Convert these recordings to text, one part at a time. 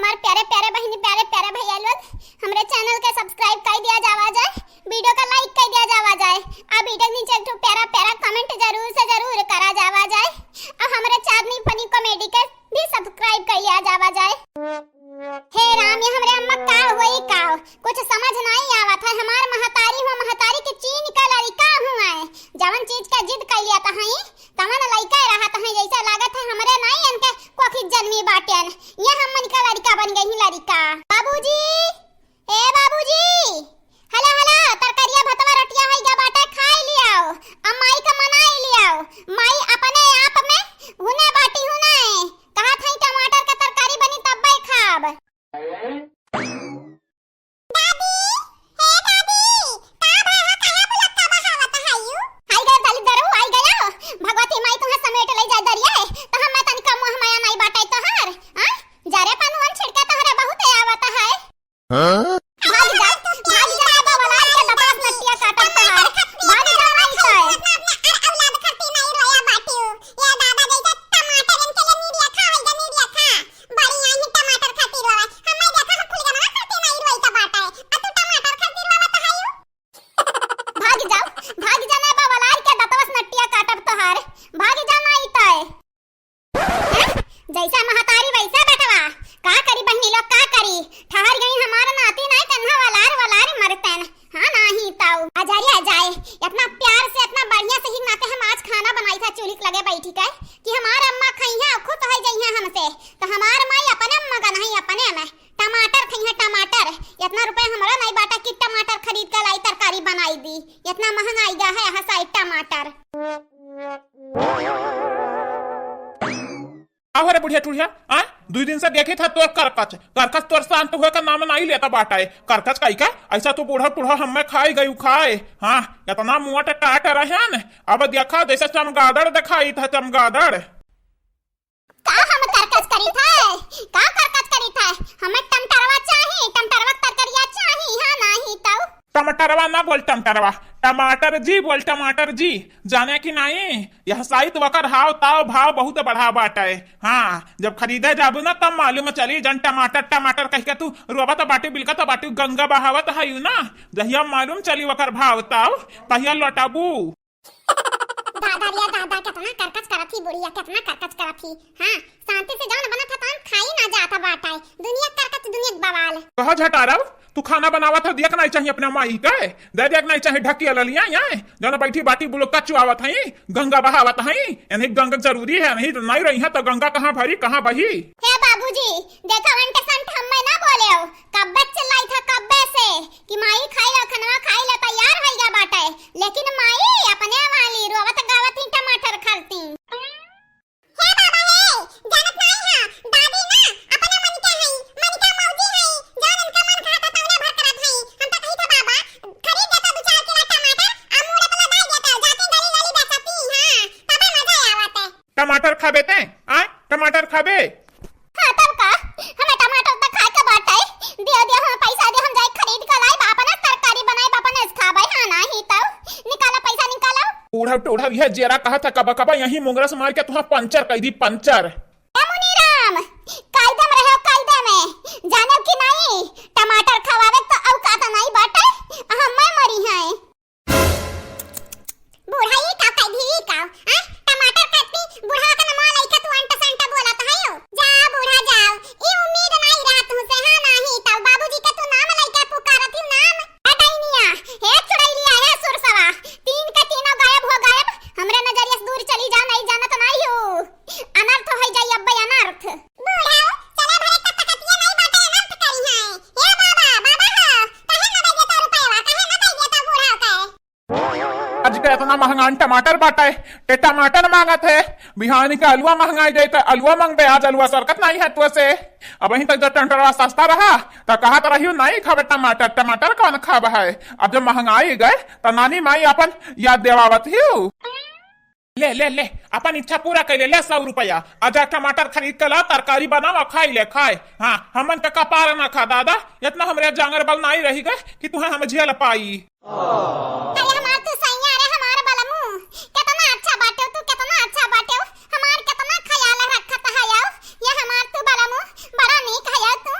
हमारे प्यारे प्यारे बहनी प्यारे प्यारे भैया लोग हमारे चैनल के सब्सक्राइब कर दिया जावा जाए, वीडियो का लाइक कर दिया जावा जाए, अब वीडियो के नीचे एक प्यारा प्यारा कमेंट जरूर से जरूर करा जावा जाए और हमारे चांदनी फनी कॉमेडी के भी सब्सक्राइब कर लिया जावा जाए। हे राम, ये हमारे अम्मा का हुई का कुछ समझ नहीं आवा था। हमार महतारी के चीन का लड़का हुआ है, जवन चीज का जिद कर लिया था तमन लड़का रहा था, जैसा लागत है हमारे नहीं इनके कोखी जन्मी बाटेन, ये हमन का लड़का बन गई लड़का। बाबूजी, ए बाबूजी, हला हला तरकारिया भतवा रोटिया है क्या बाटे, खाई लियाओ, अब माई का मनाई लियाओ, माई अपने आप में हुने बाटी हुने कहा था टमाटर का तरकारी बनी तब भाई खाब। जैसा महतारी वैसा बेटवा का करी बहनी लोग का करी, ठहर गई हमारा नाती नहीं कन्हा वलार मरतन। हां नहीं ताऊ आ जाए इतना प्यार से इतना बढ़िया से ही नाते हम आज खाना बनाई था चूल्ही लगे बैठी के कि हमार अम्मा खइया खुद है जइया हमसे, तो हमार माई अपने मगन है अपने में टमाटर खइया टमाटर, इतना रुपए हमरा नहीं बाटा कि टमाटर खरीद कर लाई तरकारी बनाई दी, इतना महंगाई गा है यहाँ साइड टमाटर। अरे बुढ़िया टुढ़िया आ 2 दिन से देखे था तोर करकच तोर शांत हुए का नाम नहीं लेता बाटा है। करकच कई का ऐसा तो बूढ़ा हमें खाई गई खाए। हाँ इतना मुँह काट रहे हैं, अब देखा जैसे चमगादड़ दिखाई था चमगादड़। का हम करकच करी था हमें टमटरवा चाहिए, टमटरवा तरकारिया चाहिए। हाँ नहीं तो टमाटरवा ना बोल टमाटरवा, टमाटर जी बोल टमाटर जी, जाने की नहीं यह साइत वकर हाव ताव भाव बहुत बढ़ा बाटा है। हाँ जब खरीदे जाबू ना तब मालूम चली जन टमाटर कह के तू रोबत बाटी बिलकत बाटी गंगा बहावत है ना, जहिया मालूम चली वकर भाव ताव तहिया लौटाबू। दादा कितना करकच करथी बुढ़िया, कितना करकच करथी। हाँ शांति से जान बना था तान खाई ना जाता बाटा है, दुनिया करकच दुनिया बवाल। कहा झटारव तू खाना बनावा था देख नहीं चाहिए अपने माई के, दे देख नहीं चाहिए ढकी ललिया यहाँ जन बैठी बाटी बुलुक्का चुआवत है गंगा बहावत है, यानी गंगा जरूरी है, नहीं रही है तो गंगा कहाँ भरी कहाँ बही। हे बाबूजी देखा वंटे संट हमें ना बोले हो, कब्बे चिल्लाई था कब्बे से कि माई खाई ला खनवा खाई ला तैयार होइगा बाटा है, लेकिन माई अपने वाली रोवत गावत ही टमाटर खाती। हे बाबा हे जानत नहीं हां दादी ना अपने मन के है, मन का मौजी है, जान इनका मन खाता तौले भर करत है। हम तो कही था बाबा खरीद देता 2-4 किलो टमाटर अमूल पला दे देता जाती गली गली बेचती। हां तबे मजा आवत है। टमाटर खाबे ते आ टमाटर खाबे। हां तब का हमें टमाटर तो खाए का बाटा है, दे हम पैसा दे हम जाए खरीद के लाई बापा ना तरकारी बनाए बापा ने खाबे। हां नहीं तो निकाला पैसा निकालो। उड़ा यह जेरा कहा था कबा यही मुंगरस मार के तुहा पंचर कह दी पंचर। मुनीराम कायदे में रहो, कायदे में जाने की नहीं टमाटर खवावे तो औकात नहीं बाटे, हम मरी है बुढ़ाई का कधी का हां टमाटर खाती बुढ़ा का नाम लइका तू अंटा संटा बोलत है जा बुढ़ा जाओ, ई उम्मीद नहीं रहा तुमसे। हां नहीं तो बाबूजी का तू नाम लइका पुकारत ही नाम अडैनिया हे चुड़ैलिया हे सुरसवा, तीन का तीनों गायब हो गायब, हमरे नजरिया से दूर चली जा, नहीं जानत नहीं हो अनर्थ हो जाई अब अनर्थ। बुढ़ाओ चले भरे तक तकतिया नहीं बाटे अनर्थ करी है। हे बाबा हो कहे ना दे देता रुपया, कहे ना दे देता बुढ़ाओ के। आज का इतना महंगा टमाटर बाटा है, ते टमाटर मांगत है, बिहानी का अलुआ महंगाई जाता है, अलुआ मांगबे आज अलुआ सरकत नहीं है तो से। अब वहीं तक जब टमाटर सस्ता रहा तो कहा तो रही नहीं खावे टमाटर कौन खावा है, अब जब महंगाई गए तो नानी माई अपन याद देवावत ही ले अपन इच्छा पूरा कर ले 100 रुपया आजा टमाटर खरीद कर ला तरकारी बनावा खाई ले खाए। हाँ हमन का कपार ना खा दादा, इतना हमरे जांगर बल नहीं रही गए कि तुम्हें हम झेल पाई। अरे हमार तो सैया रे हमार बलमू कितना अच्छा बाटे तू, कितना अच्छा बाटे हमार कितना ख्याल रखत है यार, ये हमार तू बलमू बड़ा नीक है यार तू।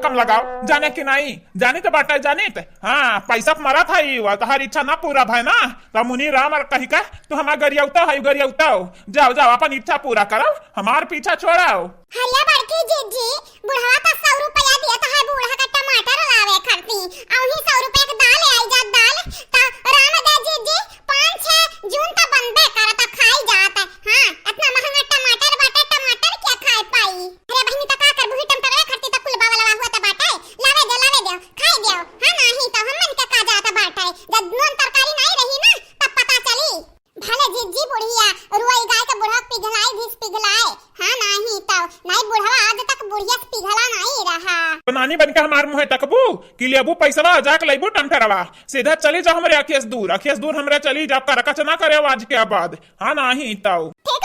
कम लगाओ, जाने की नहीं जानी तो बाटा जानित। हाँ पैसा मरा था ये तहार इच्छा ना पूरा भाई ना तो मुनि राम और कही का तू हमार गरियौता है गरियौता जाओ जाओ अपन इच्छा पूरा करो हमार पीछा छोड़ाओ। हल्ला बड़की जीजी बुढ़वा का 100 रुपया दिया तो है बूढ़ा का टमाटर लावे खरती और ही 100 रुपया के दाल आई जा दाल ता रामदे जीजी 5-6 जून तक बनबे करता खाई जात है। हां इतना महंगा टमाटर बाटे टमाटर क्या खाए पाई। अरे बहनी त का कर बुही टमाटर खरती त कुल बावला हुआ त बाटे लावे दे खाई दियो। हां नहीं तो हमन के का जात बाटे जब नून तरकारी नहीं रही ना तब पता चली। भले जीजी बुढ़िया रुई गाय का बुढ़ा पिघलाए घिस पिघलाए। हां नहीं तो नहीं बुढ़वा आज तक बुढ़िया पिघला नहीं रहा। तो नानी बन के हमार मुंह तकबू कि लेबू पैसा जाके लेबू टमटरवा सीधा चली जाओ हमरे अखियस दूर हमरे चली जा कर कचना करे आज के बाद। हाँ नहीं तो ठीक